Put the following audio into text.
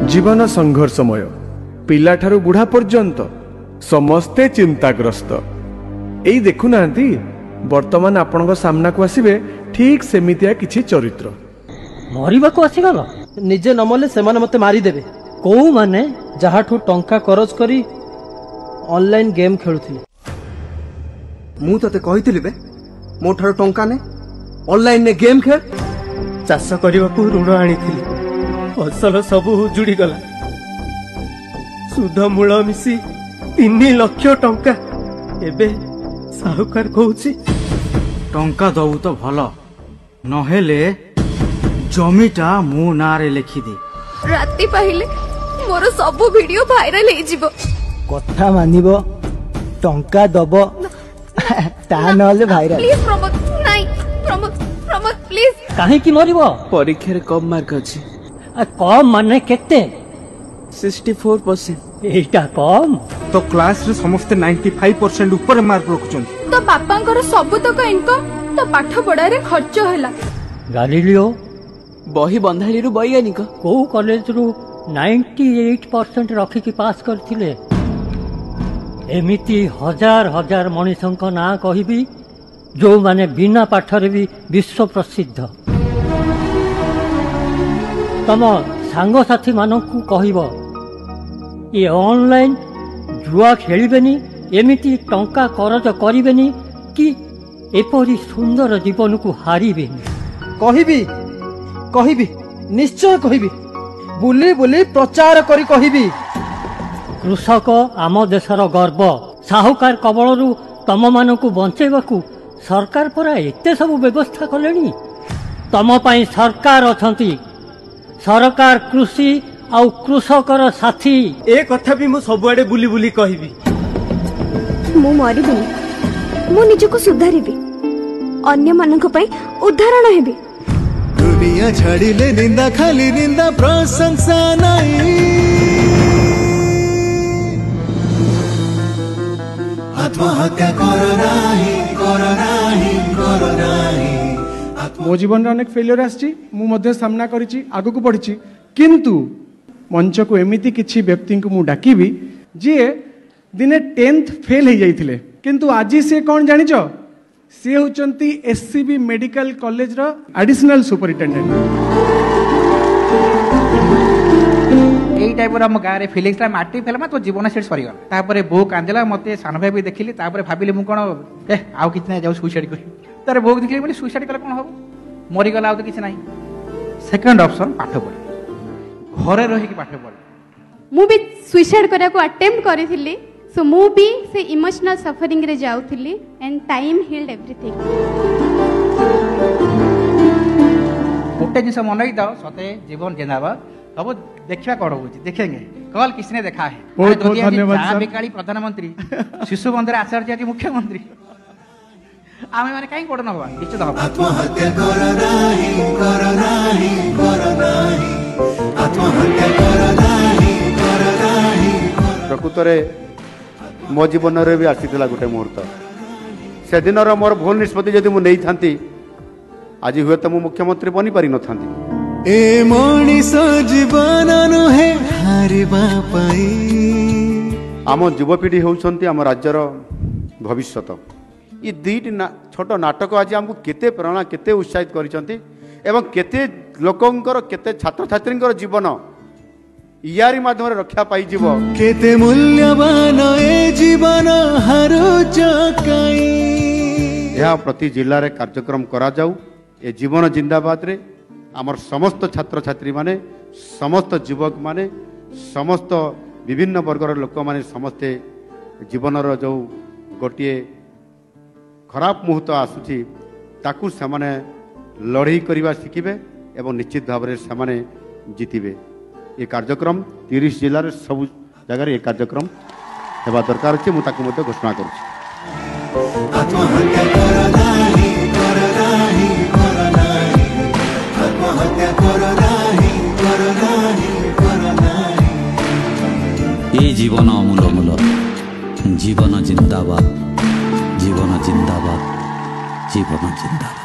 जीवन संघर्षमय पिला ठारू बुढ़ा पर्यंत समस्ते चिंताग्रस्त। एई देखुना वर्तमान आपण सामना को आसीबे ठीक सेमितिया किछि चरित्र। मरिबा को आसीगल निजे नमले सेमाने मते मारी देबे। को माने जहाठू टंका करज करी ऑनलाइन गेम खेलुथिले। मु तते कहितली बे मो ठारो टंका ने ऑनलाइन ने गेम खेल। चाष करबा को ऋण आनीथिली फसल सब उजुड़ी गला। सुध मूल मिसी 3 लाख टंका एबे साहुकार कहूची टंका दबु तो भल नहेले जमीटा मो नारे लिखि दे। राति पाहिले मोर सब वीडियो वायरल हे जिवो। कथा मानिबो टंका दबो ता नले वायरल। प्लीज प्रमोद नाही प्रमोद प्लीज। काहे की मरिबो? परीक्षा रे कम मार्क अछि। कम माने केते? 64%। एटा कम तो क्लास रे समस्त 95% ऊपर मार्क रखुचन। तो बापांकर सब तक इनकम तो पाठ पढ़ा रे खर्च होला। गालिलियो बही बंधाली रु वैज्ञानिक को कॉलेज रु 98% रखी की पास करथिले। एमिति हजार हजार मनीषंक ना कहिबी जो माने बिना पाठरे भी विश्व प्रसिद्ध। तम सांग साथी मानकु कहिबो ये ऑनलाइन जुआ खेलिबेनी एमिति टंका करज करिबेनी कि एपरी सुंदर जीवन को हारिबेनी। कहिबी निश्चय कहिबी बुली बुली प्रचार करी कहिबी। कृषक आम देशर गर्व। साहुकार कबलरू तम मानकु बंचेबाकू सरकार परा एते सब व्यवस्था कलेनी। तम पई सरकार अछंती। सरकार कृषि आउ कृषकर साथी। ए कथा भी मु सबुआडे बुली बुली कहिबी। मु मरिबिनी मु निजको सुधारिबी अन्य मानक पई उदाहरण हेबी। दुनिया छाड़िले निंदा खाली निंदा प्रशंसा नहीं। आत्महत्या करो नाही करो नाही करो नाही। मो जीवन अनेक फेलियर आछि मु मध्य सामना करिछि आगु को पढिछि किंतु मंच को एमिति किछि व्यक्ति को मु डाकिबी जे दिने 10th फेल हो जाइथिले किंतु आज से कौन जानिछ सी होचंती एससीबी मेडिकल कॉलेज रो एडिशनल सुपरिटेंडेंट। एई टाइप रो हम गाँ रे फिलिंग्स ला माटी फेलमा तो जीवन सेट सरी गला। तापरे बो कांदेला मते सान भाई भी देखिली तापरे भाबिले मु कोन आउ किछ नै जाऊ सुसाइड करी। तारे बो देखिली बोली सुसाइड कला कोन हो मरी गला आउ तो किछ नाही। सेकंड ऑप्शन पाठ पढ़ घरे रही की पाठ पढ़। मु भी सुसाइड करा को अटेम्प्ट करिथिली सो मु भी से इमोशनल सफरिंग रे जाउथिली एंड टाइम हील्ड एवरीथिंग। गोटे जिनस मन दाओ सते जीवन जेनाबा सब देखिया कौन होची देखेंगे कल किसने देखा है। बहुत बहुत धन्यवाद बेकाली प्रधानमंत्री शिशु बंदर आचार्य जी मुख्यमंत्री आमे माने काई कोड नबा निश्चित हबा। आत्महत्या करो नाही करो नाही करो नाही। आत्महत्या करो नाही करो नाही। प्रकृत रे मो जीवन रे भी आसीथिला गोटे मुहूर्त से दिन रो मोर भूल निष्पत्ति जदि मु नै थांती आज हुए तो मु मुख्यमंत्री बनी पारि न थांती। ए मनीष जीवन नुहे हारिबा पाई। आम युवपीढ़ी होउछंती आम राज्यर भविष्यत। ये दुईटी छोट नाटक आज आमको केते प्रेरणा केते उत्साहित करिसंती एवं केते लोकंकर केते छात्र छात्रींकर जीवन यारी माध्यम रक्षा पाई जीव। केते मूल्यवान ए जीवन हारुच काई। यह प्रति जिल्ला रे कार्यक्रम करा जाऊ। ए जीवन जिंदाबाद रे आमर समस्त छात्र छात्री माने समस्त युवक माने समस्त विभिन्न वर्गर लोक माने समस्ते जीवनर जो गोटे खराब मुहूर्त आसुची ताकू सेमाने लड़ाई करवा शिखिबे एवं निश्चित भाव में सेमाने जीतिबे। ये कार्यक्रम 30 जिले में सब जगह ये कार्यक्रम हेबा दरकार अछि। मु ताकू मते घोषणा करूछि। आत्महत्या करो नाही करो नाही करो नाही। आत्महत्या करो नाही करो नाही करो नाही। ये जीवन अमूल अमूल जीवन जिंदाबाद। ଜିନ୍ଦାବାଦ ଜୀବନ ଜିନ୍ଦାବାଦ।